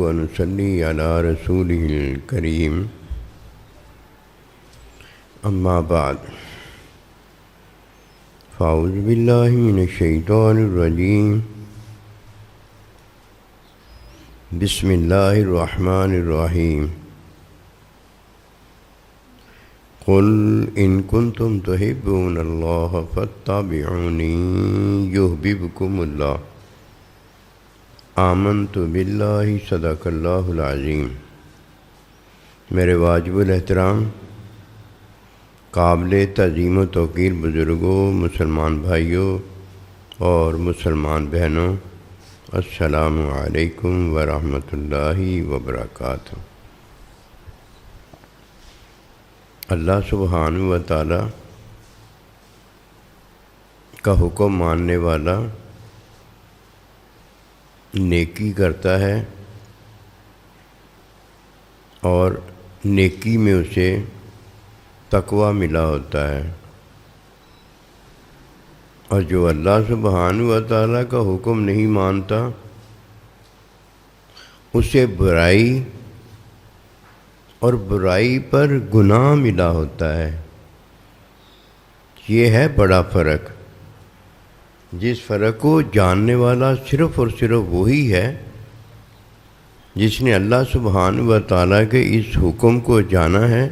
ونصلي على رسوله الكريم أما بعد فأعوذ بالله من الشيطان الرجيم بسم الله الرحمن الرحيم قل إن كنتم تحبون الله فاتبعوني يحببكم الله آمنت باللہ صدق اللہ العظیم۔ میرے واجب الاحترام قابل تعظیم و توقیر بزرگوں، مسلمان بھائیوں اور مسلمان بہنوں، السلام علیکم ورحمۃ اللہ وبرکاتہ۔ اللہ سبحانہ و تعالی کا حکم ماننے والا نیکی کرتا ہے اور نیکی میں اسے تقوی ملا ہوتا ہے، اور جو اللہ سبحانہ و تعالیٰ کا حکم نہیں مانتا اسے برائی اور برائی پر گناہ ملا ہوتا ہے۔ یہ ہے بڑا فرق، جس فرق کو جاننے والا صرف اور صرف وہی ہے جس نے اللہ سبحانہ و تعالیٰ کے اس حکم کو جانا ہے،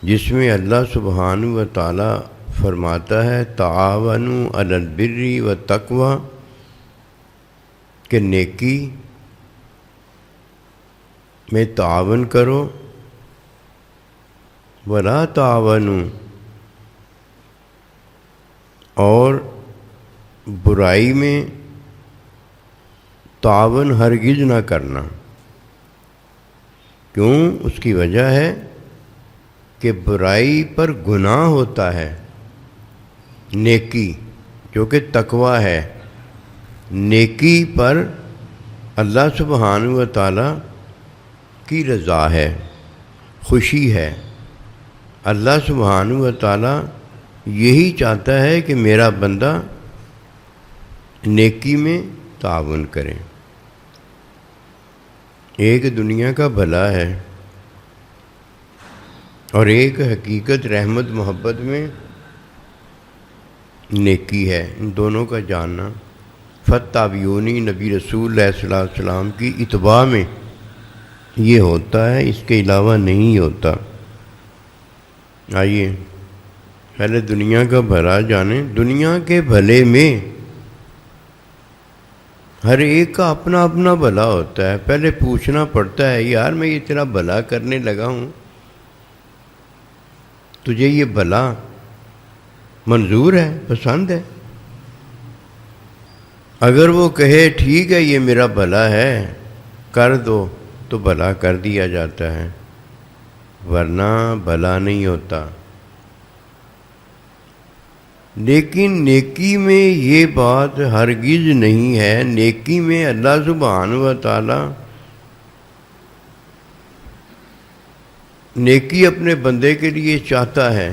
جس میں اللہ سبحانہ و تعالیٰ فرماتا ہے تعاونوا علی البر والتقوی، کہ نیکی میں تعاون کرو، ولا تعاونوا، اور برائی میں تعاون ہرگز نہ کرنا۔ کیوں؟ اس کی وجہ ہے کہ برائی پر گناہ ہوتا ہے، نیکی جو کہ تقوی ہے، نیکی پر اللہ سبحانہ و تعالیٰ کی رضا ہے، خوشی ہے۔ اللہ سبحانہ و تعالیٰ یہی چاہتا ہے کہ میرا بندہ نیکی میں تعاون کریں۔ ایک دنیا کا بھلا ہے اور ایک حقیقت رحمت محبت میں نیکی ہے، ان دونوں کا جاننا۔ فاتبعونی نبی رسول اللہ صلی اللہ علیہ وسلم کی اتباع میں یہ ہوتا ہے، اس کے علاوہ نہیں ہوتا۔ آئیے پہلے دنیا کا بھلا جانیں۔ دنیا کے بھلے میں ہر ایک کا اپنا اپنا بھلا ہوتا ہے۔ پہلے پوچھنا پڑتا ہے، یار میں یہ تیرا بھلا کرنے لگا ہوں، تجھے یہ بھلا منظور ہے، پسند ہے؟ اگر وہ کہے ٹھیک ہے یہ میرا بھلا ہے کر دو، تو بھلا کر دیا جاتا ہے، ورنہ بھلا نہیں ہوتا۔ لیکن نیکی میں یہ بات ہرگز نہیں ہے۔ نیکی میں اللہ سبحانہ و تعالی نیکی اپنے بندے کے لیے چاہتا ہے،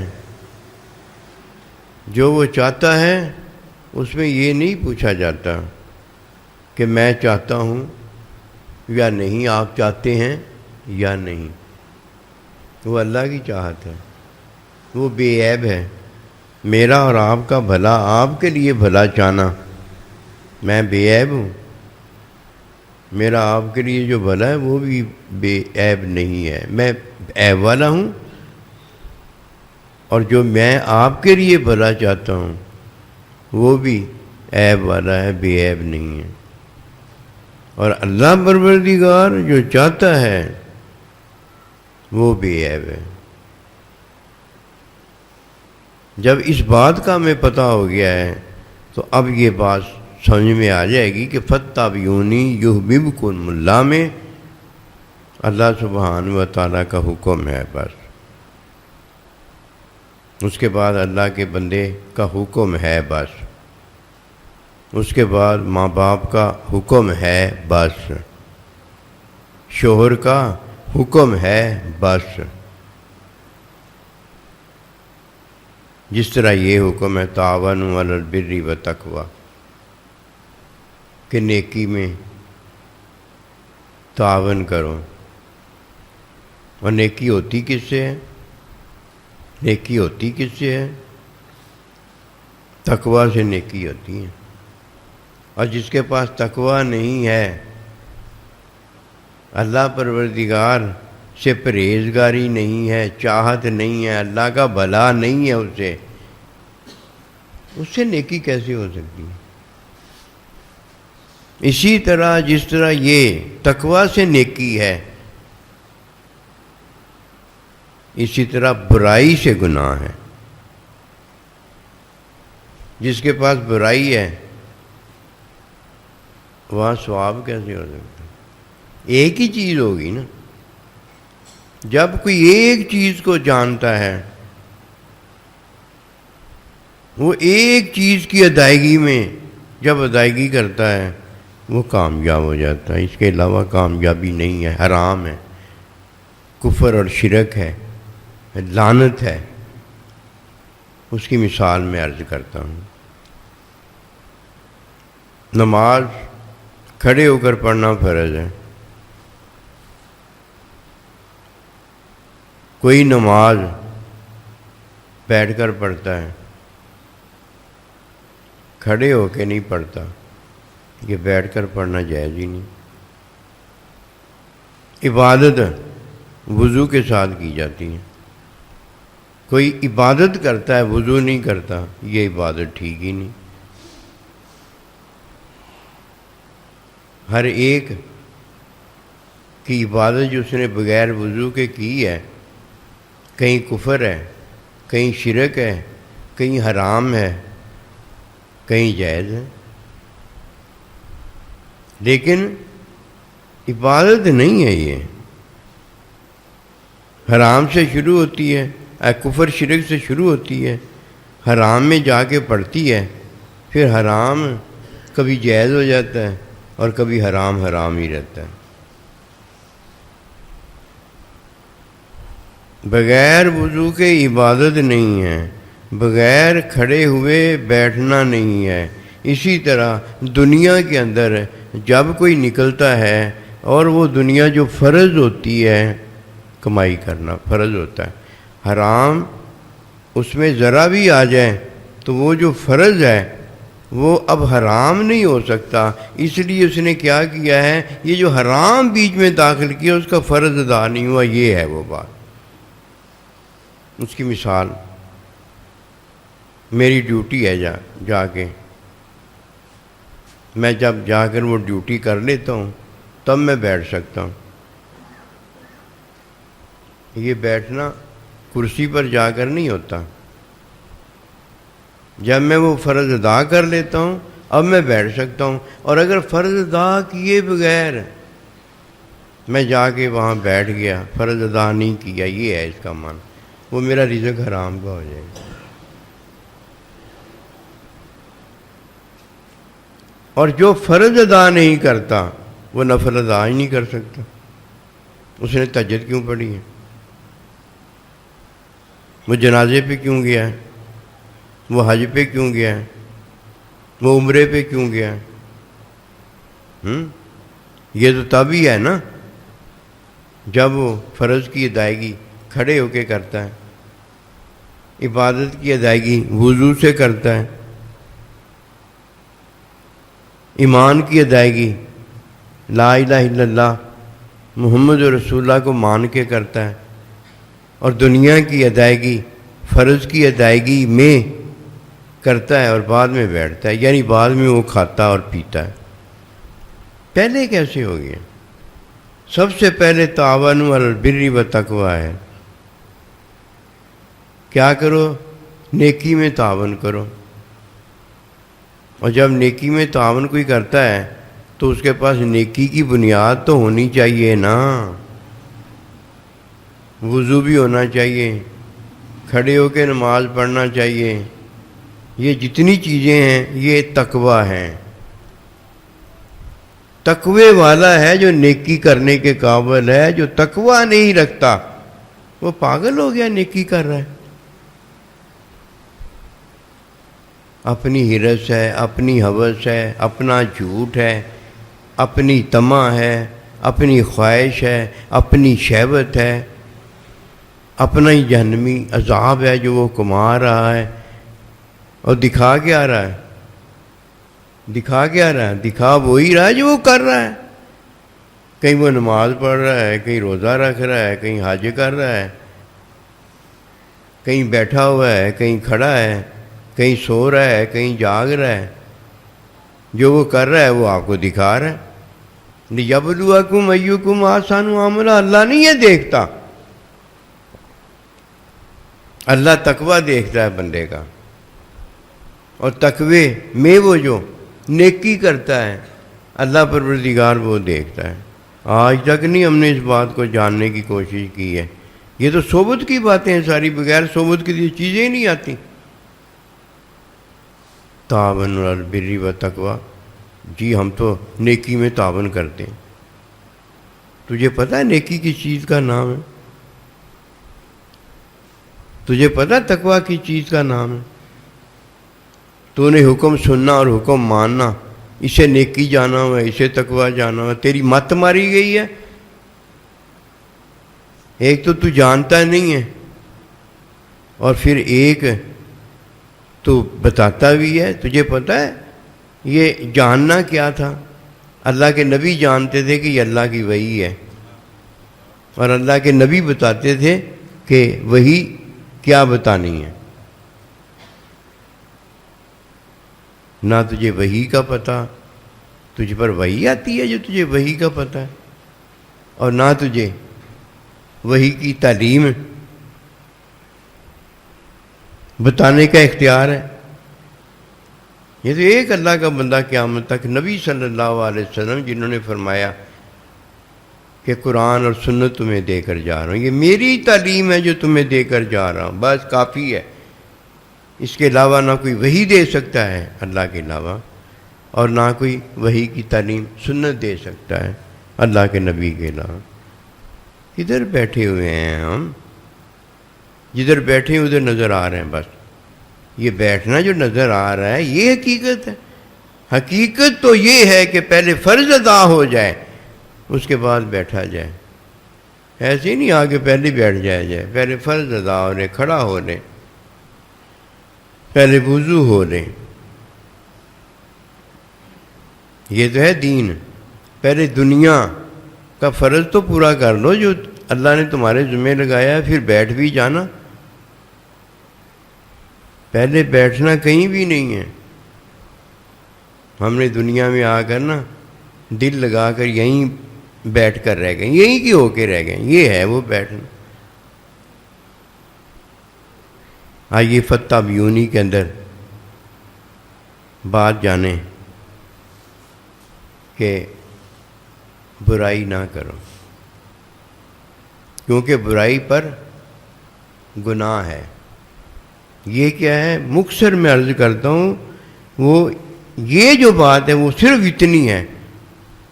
جو وہ چاہتا ہے اس میں یہ نہیں پوچھا جاتا کہ میں چاہتا ہوں یا نہیں، آپ چاہتے ہیں یا نہیں۔ وہ اللہ کی چاہت ہے، وہ بے عیب ہے۔ میرا اور آپ کا بھلا، آپ کے لیے بھلا چاہنا، میں بے عیب ہوں؟ میرا آپ کے لیے جو بھلا ہے وہ بھی بے عیب نہیں ہے، میں عیب والا ہوں؟ اور جو میں آپ کے لیے بھلا چاہتا ہوں وہ بھی عیب والا ہے، بے عیب نہیں ہے۔ اور اللہ پروردگار جو چاہتا ہے وہ بے عیب ہے۔ جب اس بات کا ہمیں پتہ ہو گیا ہے تو اب یہ بات سمجھ میں آ جائے گی کہ فاتبعونی یحببکم اللہ میں اللہ سبحانہ و تعالیٰ کا حکم ہے، بس۔ اس کے بعد اللہ کے بندے کا حکم ہے، بس۔ اس کے بعد ماں باپ کا حکم ہے، بس۔ شوہر کا حکم ہے، بس۔ جس طرح یہ حکم ہے تعاونوا علی البر والتقوی، کہ نیکی میں تعاون کرو. اور نیکی ہوتی کس سے ہے؟ نیکی ہوتی کس سے ہے؟ تقوی سے نیکی ہوتی ہے. اور جس کے پاس تقوی نہیں ہے، اللہ پروردگار سے پرہیزگاری نہیں ہے، چاہت نہیں ہے، اللہ کا بھلا نہیں ہے، اس سے نیکی کیسے ہو سکتی ہے؟ اسی طرح جس طرح یہ تقوی سے نیکی ہے، اسی طرح برائی سے گناہ ہے. جس کے پاس برائی ہے وہاں ثواب کیسے ہو سکتا ہے؟ ایک ہی چیز ہوگی نا. جب کوئی ایک چیز کو جانتا ہے، وہ ایک چیز کی ادائیگی میں جب ادائیگی کرتا ہے وہ کامیاب ہو جاتا ہے. اس کے علاوہ کامیابی نہیں ہے. حرام ہے، کفر اور شرک ہے، لعنت ہے. اس کی مثال میں عرض کرتا ہوں. نماز کھڑے ہو کر پڑھنا فرض ہے. کوئی نماز بیٹھ کر پڑھتا ہے، کھڑے ہو کے نہیں پڑھتا. یہ بیٹھ کر پڑھنا جائز ہی نہیں. عبادت وضو کے ساتھ کی جاتی ہے. کوئی عبادت کرتا ہے وضو نہیں کرتا، یہ عبادت ٹھیک ہی نہیں. ہر ایک کی عبادت جو اس نے بغیر وضو کے کی ہے، کہیں کفر ہے، کہیں شرک ہے، کہیں حرام ہے، کہیں جائز ہے. لیکن عبادت نہیں ہے. یہ حرام سے شروع ہوتی ہے، کفر شرک سے شروع ہوتی ہے، حرام میں جا کے پڑتی ہے، پھر حرام کبھی جائز ہو جاتا ہے اور کبھی حرام ہی رہتا ہے. بغیر وضو کے عبادت نہیں ہے، بغیر کھڑے ہوئے بیٹھنا نہیں ہے. اسی طرح دنیا کے اندر جب کوئی نکلتا ہے اور وہ دنیا جو فرض ہوتی ہے کمائی کرنا فرض ہوتا ہے، حرام اس میں ذرا بھی آ جائے تو وہ جو فرض ہے وہ اب حرام نہیں ہو سکتا. اس لیے اس نے کیا کیا ہے، یہ جو حرام بیچ میں داخل کیا اس کا فرض ادا نہیں ہوا. یہ ہے وہ بات. اس کی مثال میری ڈیوٹی ہے جا کے میں جب جا کر وہ ڈیوٹی کر لیتا ہوں تب میں بیٹھ سکتا ہوں. یہ بیٹھنا کرسی پر جا کر نہیں ہوتا. جب میں وہ فرض ادا کر لیتا ہوں اب میں بیٹھ سکتا ہوں. اور اگر فرض ادا کیے بغیر میں جا کے وہاں بیٹھ گیا، فرض ادا نہیں کیا، یہ ہے اس کا معنی، وہ میرا رزق حرام کا ہو جائے گا. اور جو فرض ادا نہیں کرتا وہ نفل ادا ہی نہیں کر سکتا. اس نے تہجد کیوں پڑھی ہے؟ وہ جنازے پہ کیوں گیا ہے؟ وہ حج پہ کیوں گیا ہے؟ وہ عمرے پہ کیوں گیا ہے؟ یہ تو تب ہی ہے نا جب وہ فرض کی ادائیگی کھڑے ہو کے کرتا ہے، عبادت کی ادائیگی وضو سے کرتا ہے، ایمان کی ادائیگی لا الہ الا اللہ محمد رسول اللہ کو مان کے کرتا ہے، اور دنیا کی ادائیگی فرض کی ادائیگی میں کرتا ہے اور بعد میں بیٹھتا ہے، یعنی بعد میں وہ کھاتا اور پیتا ہے. پہلے کیسے ہو گیا؟ سب سے پہلے تعاونوا علی البر والتقوی ہے. کیا کرو؟ نیکی میں تعاون کرو. اور جب نیکی میں تعاون کوئی کرتا ہے تو اس کے پاس نیکی کی بنیاد تو ہونی چاہیے نا. وضو بھی ہونا چاہیے، کھڑے ہو کے نماز پڑھنا چاہیے. یہ جتنی چیزیں ہیں یہ تقوی ہیں. تقوی والا ہے جو نیکی کرنے کے قابل ہے. جو تقوی نہیں رکھتا وہ پاگل ہو گیا، نیکی کر رہا ہے. اپنی ہرس ہے، اپنی ہوس ہے، اپنا جھوٹ ہے، اپنی طمع ہے، اپنی خواہش ہے، اپنی شہوت ہے، اپنا ہی جہنمی عذاب ہے جو وہ کما رہا ہے. اور دکھا کیا رہا ہے؟ دکھا کیا رہا ہے؟ دکھا وہی رہا ہے جو وہ کر رہا ہے. کہیں وہ نماز پڑھ رہا ہے، کہیں روزہ رکھ رہا ہے، کہیں حج کر رہا ہے، کہیں بیٹھا ہوا ہے، کہیں کھڑا ہے، کہیں سو رہا ہے، کہیں جاگ رہا ہے. جو وہ کر رہا ہے وہ آپ کو دکھا رہا ہے. لِيَبْلُوَكُمْ أَيُّكُمْ أَحْسَنُ عَمَلًا. اللہ نہیں یہ دیکھتا، اللہ تقوی دیکھتا ہے بندے کا. اور تقوی میں وہ جو نیکی کرتا ہے اللہ پروردگار وہ دیکھتا ہے. آج تک نہیں ہم نے اس بات کو جاننے کی کوشش کی ہے. یہ تو صحبت کی باتیں ہیں ساری، بغیر صحبت کی یہ چیزیں ہی نہیں آتی. تعاونوا علی البر والتقوی. جی ہم تو نیکی میں تعاون کرتے ہیں. تجھے پتہ ہے نیکی کس چیز کا نام ہے؟ تجھے پتہ ہے تقوی کی چیز کا نام ہے؟ تو نے حکم سننا اور حکم ماننا، اسے نیکی جانا ہوا، اسے تقوی جانا ہوا. تیری مت ماری گئی ہے. ایک تو جانتا نہیں ہے، اور پھر ایک تو بتاتا بھی ہے. تجھے پتہ ہے یہ جاننا کیا تھا؟ اللہ کے نبی جانتے تھے کہ یہ اللہ کی وحی ہے، اور اللہ کے نبی بتاتے تھے کہ وحی کیا بتانی ہے. نہ تجھے وحی کا پتہ، تجھ پر وحی آتی ہے جو تجھے وحی کا پتہ ہے، اور نہ تجھے وحی کی تعلیم بتانے کا اختیار ہے. یہ تو ایک اللہ کا بندہ قیامت تک نبی صلی اللہ علیہ وسلم جنہوں نے فرمایا کہ قرآن اور سنت تمہیں دے کر جا رہا ہوں، یہ میری تعلیم ہے جو تمہیں دے کر جا رہا ہوں، بس کافی ہے. اس کے علاوہ نہ کوئی وحی دے سکتا ہے اللہ کے علاوہ، اور نہ کوئی وحی کی تعلیم سنت دے سکتا ہے اللہ کے نبی کے علاوہ. ادھر بیٹھے ہوئے ہیں ہم، جدھر بیٹھے ہیں ادھر نظر آ رہے ہیں. بس یہ بیٹھنا جو نظر آ رہا ہے یہ حقیقت ہے. حقیقت تو یہ ہے کہ پہلے فرض ادا ہو جائے اس کے بعد بیٹھا جائے. ایسے ہی نہیں آگے پہلے بیٹھ جائے. پہلے فرض ادا ہو لے، کھڑا ہو لے، پہلے وضو ہو لے. یہ تو ہے دین. پہلے دنیا کا فرض تو پورا کر لو جو اللہ نے تمہارے ذمہ لگایا ہے، پھر بیٹھ بھی جانا. پہلے بیٹھنا کہیں بھی نہیں ہے. ہم نے دنیا میں آ کر نا دل لگا کر یہیں بیٹھ کر رہ گئے، یہیں کی ہو کے رہ گئے. یہ ہے وہ بیٹھنا. آئیے فتح بیونی کے اندر بات جانیں کہ برائی نہ کرو، کیونکہ برائی پر گناہ ہے. یہ کیا ہے؟ مختصر میں عرض کرتا ہوں، وہ یہ جو بات ہے وہ صرف اتنی ہے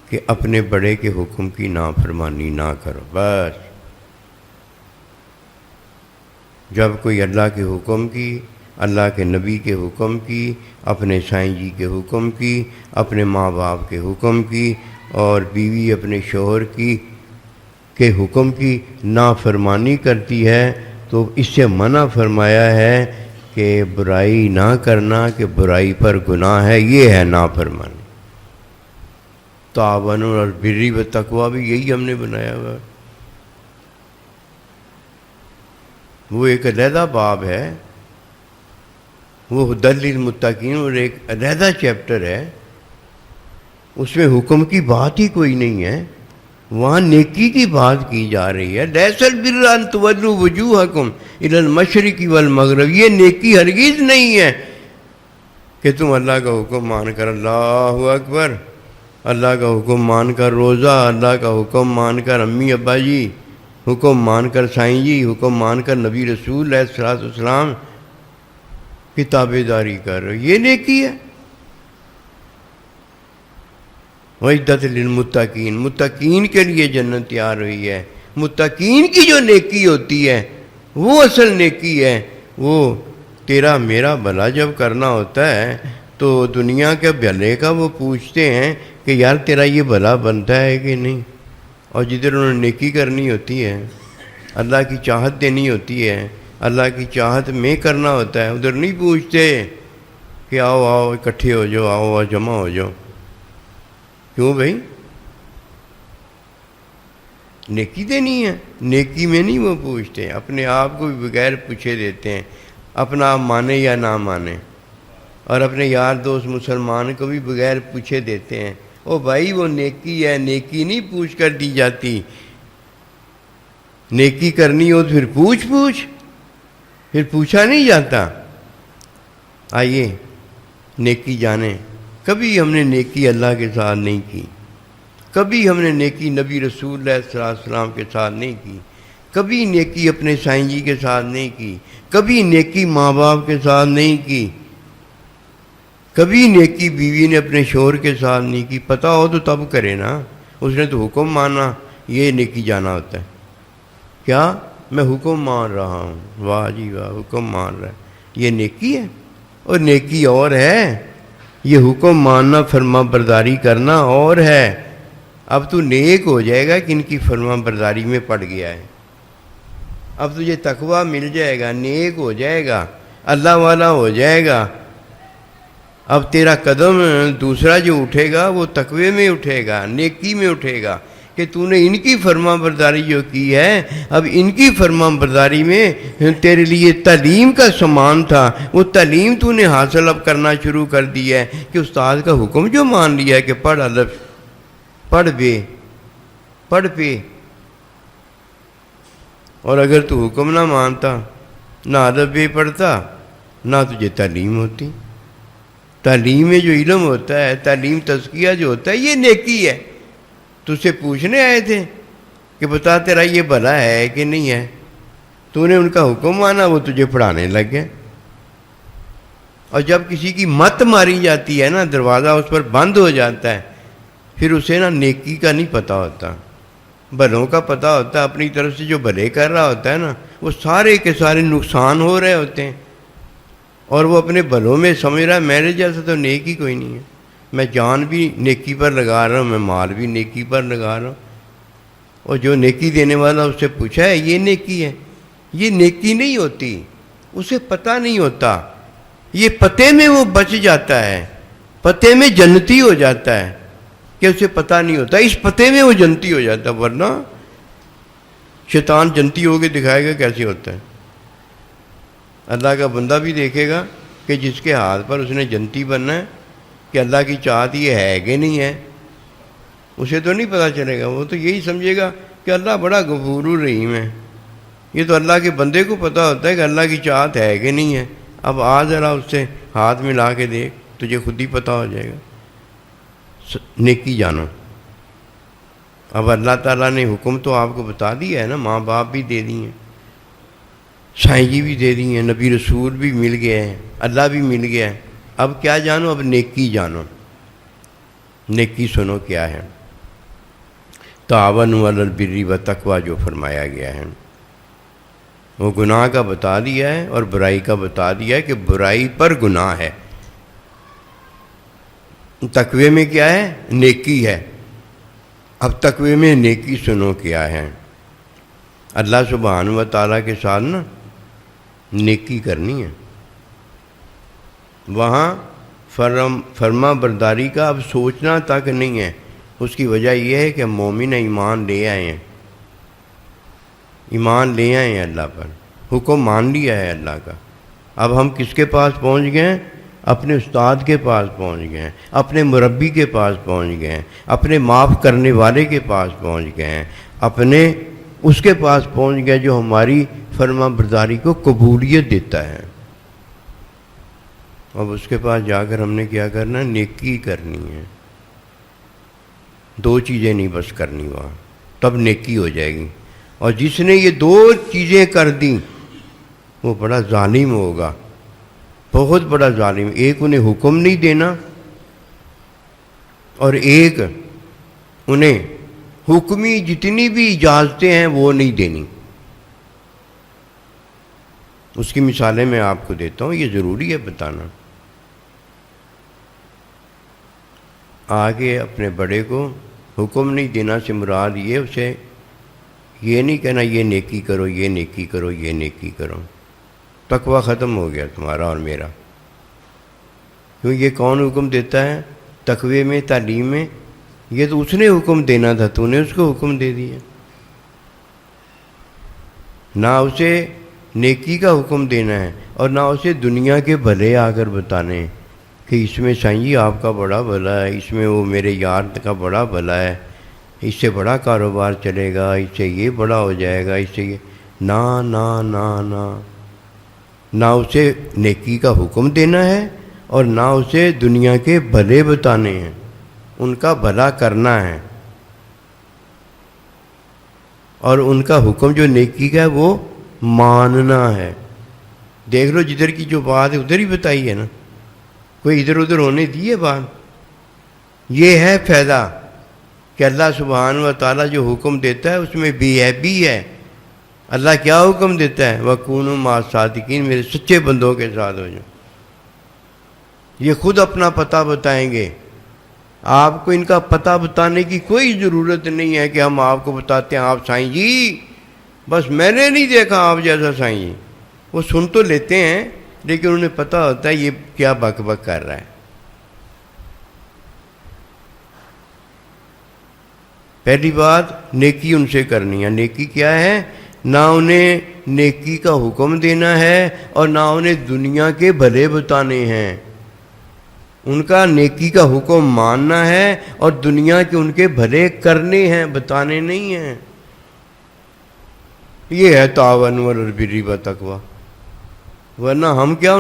کہ اپنے بڑے کے حکم کی نافرمانی نہ کرو. بس جب کوئی اللہ کے حکم کی، اللہ کے نبی کے حکم کی، اپنے سائیں جی کے حکم کی، اپنے ماں باپ کے حکم کی، اور بیوی اپنے شوہر کی کے حکم کی نافرمانی کرتی ہے تو اس سے منع فرمایا ہے کہ برائی نہ کرنا، کہ برائی پر گناہ ہے. یہ ہے نافرمانی. تعاونوا علی البر والتقوی بھی یہی ہم نے بنایا ہوا. وہ ایک علیحدہ باب ہے، وہ ہدی للمتقین، اور ایک علیحدہ چیپٹر ہے. اس میں حکم کی بات ہی کوئی نہیں ہے، وہاں نیکی کی بات کی جا رہی ہے. لیس البر ان تولوا وجوہکم الی المشرق والمغرب. یہ نیکی ہرگز نہیں ہے کہ تم اللہ کا حکم مان کر، اللہ اکبر، اللہ کا حکم مان کر روزہ، اللہ کا حکم مان کر امی ابا جی، حکم مان کر سائیں جی، حکم مان کر نبی رسول علیہ الصلوۃ والسلام کی تابع داری کر رہے ہو. یہ نیکی ہے. وعدت للمتقین، متقین کے لیے جنت تیار ہوئی ہے. متقین کی جو نیکی ہوتی ہے وہ اصل نیکی ہے. وہ تیرا میرا بھلا جب کرنا ہوتا ہے تو دنیا کے بھلے کا وہ پوچھتے ہیں کہ یار تیرا یہ بھلا بنتا ہے کہ نہیں. اور جدھر انہوں نے نیکی کرنی ہوتی ہے، اللہ کی چاہت دینی ہوتی ہے، اللہ کی چاہت میں کرنا ہوتا ہے، ادھر نہیں پوچھتے کہ آؤ آؤ اکٹھے ہو جاؤ، آؤ آؤ جمع ہو جاؤ. کیوں بھائی؟ نیکی دینی ہے، نیکی میں نہیں وہ پوچھتے، اپنے آپ کو بھی بغیر پوچھے دیتے ہیں، اپنا آپ مانے یا نہ مانے، اور اپنے یار دوست مسلمان کو بھی بغیر پوچھے دیتے ہیں. او بھائی وہ نیکی ہے، نیکی نہیں پوچھ کر دی جاتی. نیکی کرنی ہو تو پھر پوچھ پھر پوچھا نہیں جاتا. آئیے نیکی جانیں. کبھی ہم نے نیکی اللہ کے ساتھ نہیں کی، کبھی ہم نے نیکی نبی رسول اللہ صلی اللہ علیہ وسلم کے ساتھ نہیں کی، کبھی نیکی اپنے سائیں جی کے ساتھ نہیں کی، کبھی نیکی ماں باپ کے ساتھ نہیں کی، کبھی نیکی بیوی نے اپنے شوہر کے ساتھ نہیں کی. پتہ ہو تو تب کرے نا، اس نے تو حکم مانا، یہ نیکی جانا ہوتا ہے. کیا میں حکم مان رہا ہوں، واہ جی واہ حکم مان رہا ہے، یہ نیکی ہے؟ اور نیکی اور ہے، یہ حکم ماننا فرما برداری کرنا اور ہے. اب تو نیک ہو جائے گا کہ ان کی فرما برداری میں پڑ گیا ہے. اب تجھے تقویٰ مل جائے گا، نیک ہو جائے گا، اللہ والا ہو جائے گا. اب تیرا قدم دوسرا جو اٹھے گا وہ تقوی میں اٹھے گا، نیکی میں اٹھے گا، کہ تو نے ان کی فرما برداری جو کی ہے، اب ان کی فرما برداری میں تیرے لیے تعلیم کا سامان تھا، وہ تعلیم تو نے حاصل اب کرنا شروع کر دی ہے، کہ استاد کا حکم جو مان لیا ہے کہ پڑھ الف پڑھ بے پڑھ پے. اور اگر تو حکم نہ مانتا، نہ الف بے پڑھتا، نہ تجھے تعلیم ہوتی. تعلیم میں جو علم ہوتا ہے، تعلیم تزکیہ جو ہوتا ہے، یہ نیکی ہے. تو سے پوچھنے آئے تھے کہ بتا تیرا یہ بھلا ہے کہ نہیں ہے، تو نے ان کا حکم مانا، وہ تجھے پڑھانے لگ گئے. اور جب کسی کی مت ماری جاتی ہے نا، دروازہ اس پر بند ہو جاتا ہے، پھر اسے نا نیکی کا نہیں پتہ ہوتا، بھلوں کا پتہ ہوتا ہے. اپنی طرف سے جو بھلے کر رہا ہوتا ہے نا، وہ سارے کے سارے نقصان ہو رہے ہوتے ہیں، اور وہ اپنے بھلوں میں سمجھ رہا ہے میرے جیسا تو نیکی کوئی نہیں ہے، میں جان بھی نیکی پر لگا رہا ہوں، میں مال بھی نیکی پر لگا رہا ہوں. اور جو نیکی دینے والا اس سے پوچھا ہے یہ نیکی ہے، یہ نیکی نہیں ہوتی، اسے پتہ نہیں ہوتا. یہ پتے میں وہ بچ جاتا ہے، پتے میں جنتی ہو جاتا ہے کہ اسے پتہ نہیں ہوتا، اس پتے میں وہ جنتی ہو جاتا ہے. ورنہ شیطان جنتی ہو کے دکھائے گا کیسے ہوتا ہے. اللہ کا بندہ بھی دیکھے گا کہ جس کے ہاتھ پر اس نے جنتی بننا ہے کہ اللہ کی چاہت یہ ہے کہ نہیں ہے، اسے تو نہیں پتہ چلے گا. وہ تو یہی سمجھے گا کہ اللہ بڑا غفور الرحیم ہے. یہ تو اللہ کے بندے کو پتہ ہوتا ہے کہ اللہ کی چاہت ہے کہ نہیں ہے. اب آ ذرا اس سے ہاتھ ملا کے دیکھ، تجھے خود ہی پتہ ہو جائے گا. نیکی جانو. اب اللہ تعالیٰ نے حکم تو آپ کو بتا دیا ہے نا، ماں باپ بھی دے دی ہیں، سائیں جی بھی دے دی ہیں، نبی رسول بھی مل گئے ہیں، اللہ بھی مل گیا ہے. اب کیا جانو؟ اب نیکی جانو. نیکی سنو کیا ہے. تعاونوا علی البر والتقویٰ جو فرمایا گیا ہے، وہ گناہ کا بتا دیا ہے اور برائی کا بتا دیا ہے کہ برائی پر گناہ ہے. تقوی میں کیا ہے؟ نیکی ہے. اب تقوی میں نیکی سنو کیا ہے. اللہ سبحانہ و تعالیٰ کے ساتھ نا نیکی کرنی ہے. وہاں فرما برداری کا اب سوچنا تک نہیں ہے. اس کی وجہ یہ ہے کہ مومن ایمان لے آئے ہیں، ایمان لے آئے ہیں اللہ پر، حکم مان لیا ہے اللہ کا. اب ہم کس کے پاس پہنچ گئے ہیں؟ اپنے استاد کے پاس پہنچ گئے ہیں، اپنے مربی کے پاس پہنچ گئے ہیں، اپنے معاف کرنے والے کے پاس پہنچ گئے ہیں، اپنے اس کے پاس پہنچ گئے جو ہماری فرما برداری کو قبولیت دیتا ہے. اب اس کے پاس جا کر ہم نے کیا کرنا ہے؟ نیکی کرنی ہے. دو چیزیں نہیں بس کرنی وہاں، تب نیکی ہو جائے گی. اور جس نے یہ دو چیزیں کر دیں وہ بڑا ظالم ہوگا، بہت بڑا ظالم. ایک انہیں حکم نہیں دینا، اور ایک انہیں حکمی جتنی بھی اجازتیں ہیں وہ نہیں دینی. اس کی مثالیں میں آپ کو دیتا ہوں، یہ ضروری ہے بتانا. آگے اپنے بڑے کو حکم نہیں دینا سے مراد یہ اسے یہ نہیں کہنا یہ نیکی کرو، یہ نیکی کرو، یہ نیکی کرو، تقوی ختم ہو گیا تمہارا اور میرا۔ کیوں یہ کون حکم دیتا ہے تقوی میں، تعلیم میں؟ یہ تو اس نے حکم دینا تھا، تو نے اس کو حکم دے دیا۔ نہ اسے نیکی کا حکم دینا ہے اور نہ اسے دنیا کے بھلے آ کر بتانے ہیں کہ اس میں سائیں جی آپ کا بڑا بھلا ہے، اس میں وہ میرے یار کا بڑا بھلا ہے، اس سے بڑا کاروبار چلے گا، اس سے یہ بڑا ہو جائے گا، اس سے یہ نہ نہ نہ نہ نہ اسے نیکی کا حکم دینا ہے اور نہ اسے دنیا کے بھلے بتانے ہیں، ان کا بھلا کرنا ہے۔ اور ان کا حکم جو نیکی کا ہے وہ ماننا ہے۔ دیکھ لو جدھر کی جو بات ہے ادھر ہی بتائی ہے نا، کوئی ادھر ادھر ہونے دی ہے بات؟ یہ ہے فائدہ کہ اللہ سبحانہ و تعالیٰ جو حکم دیتا ہے اس میں بے عیبی ہے۔ اللہ کیا حکم دیتا ہے؟ وَكُونُوا مَعَ الصَّادِقِينَ، میرے سچے بندوں کے ساتھ ہو جاؤ۔ یہ خود اپنا پتہ بتائیں گے، آپ کو ان کا پتہ بتانے کی کوئی ضرورت نہیں ہے کہ ہم آپ کو بتاتے ہیں آپ سائیں جی بس میں نے نہیں دیکھا آپ جیسا سائیں جی۔ وہ سن تو لیتے ہیں لیکن انہیں پتہ ہوتا ہے یہ کیا بک بک کر رہا ہے۔ پہلی بات نیکی ان سے کرنی ہے۔ نیکی کیا ہے؟ نہ انہیں نیکی کا حکم دینا ہے اور نہ انہیں دنیا کے بھلے بتانے ہیں۔ ان کا نیکی کا حکم ماننا ہے اور دنیا کے ان کے بھلے کرنے ہیں، بتانے نہیں ہیں۔ یہ ہے تعاون علی البر والتقوی، ورنہ ہم کیا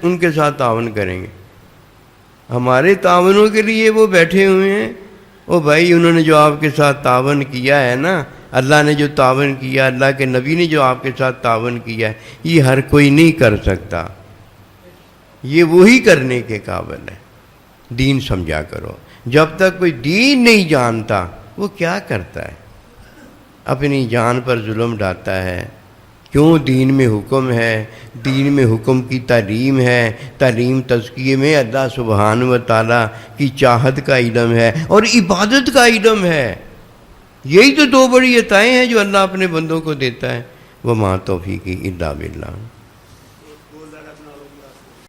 ان کے ساتھ تعاون کریں گے؟ ہمارے تعاونوں کے لیے وہ بیٹھے ہوئے ہیں۔ او بھائی انہوں نے جو آپ کے ساتھ تعاون کیا ہے نا، اللہ نے جو تعاون کیا، اللہ کے نبی نے جو آپ کے ساتھ تعاون کیا ہے، یہ ہر کوئی نہیں کر سکتا، یہ وہی کرنے کے قابل ہے۔ دین سمجھا کرو۔ جب تک کوئی دین نہیں جانتا وہ کیا کرتا ہے؟ اپنی جان پر ظلم ڈالتا ہے۔ کیوں؟ دین میں حکم ہے، دین میں حکم کی تعلیم ہے، تعلیم تزکیے میں اللہ سبحانہ و تعالیٰ کی چاہت کا علم ہے اور عبادت کا علم ہے۔ یہی تو دو بڑی عطائیں ہیں جو اللہ اپنے بندوں کو دیتا ہے۔ وَمَا تَوْفِیقِی إِلَّا بِاللَّهِ۔